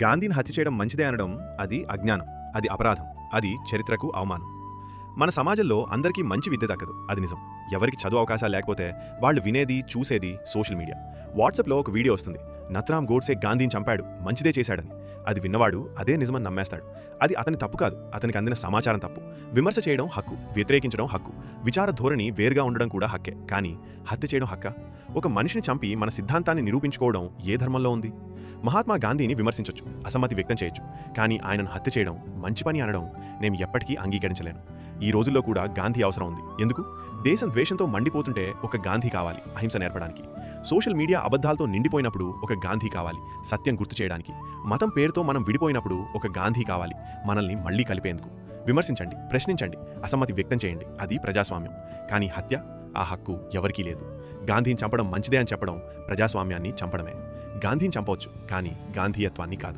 గాంధీని హత్య చేయడం మంచిదే అనడం అది అజ్ఞానం, అది అపరాధం, అది చరిత్రకు అవమానం. మన సమాజంలో అందరికీ మంచి విద్య దక్కదు, అది నిజం. ఎవరికి చదువు అవకాశాలు లేకపోతే వాళ్ళు వినేది, చూసేది సోషల్ మీడియా. వాట్సాప్లో ఒక వీడియో వస్తుంది, నథురామ్ గోడ్సే గాంధీని చంపాడు, మంచిదే చేశాడని. అది విన్నవాడు అదే నిజమని నమ్మేస్తాడు. అది అతని తప్పు కాదు, అతనికి అందిన సమాచారం తప్పు. విమర్శ చేయడం హక్కు, వ్యతిరేకించడం హక్కు, విచార ధోరణి వేరుగా ఉండడం కూడా హక్కే. కానీ హత్య చేయడం హక్కా? ఒక మనిషిని చంపి మన సిద్ధాంతాన్ని నిరూపించుకోవడం ఏ ధర్మంలో ఉంది? మహాత్మా గాంధీని విమర్శించొచ్చు, అసమ్మతి వ్యక్తం చేయొచ్చు, కానీ ఆయనను హత్య చేయడం, మంచి పని అనడం నేను ఎప్పటికీ అంగీకరించలేను. ఈ రోజుల్లో కూడా గాంధీ అవసరం ఉంది. ఎందుకు? దేశం ద్వేషంతో మండిపోతుంటే ఒక గాంధీ కావాలి అహింస నేర్పడానికి. సోషల్ మీడియా అబద్ధాలతో నిండిపోయినప్పుడు ఒక గాంధీ కావాలి సత్యం గుర్తు చేయడానికి. మతం పేరుతో మనం విడిపోయినప్పుడు ఒక గాంధీ కావాలి మనల్ని మళ్లీ కలిపేందుకు. విమర్శించండి, ప్రశ్నించండి, అసమ్మతి వ్యక్తం చేయండి, అది ప్రజాస్వామ్యం. కానీ హత్య, ఆ హక్కు ఎవరికీ లేదు. గాంధీని చంపడం మంచిదే అని చెప్పడం ప్రజాస్వామ్యాన్ని చంపడమే. గాంధీని చంపవచ్చు, కానీ గాంధీయత్వాన్ని కాదు.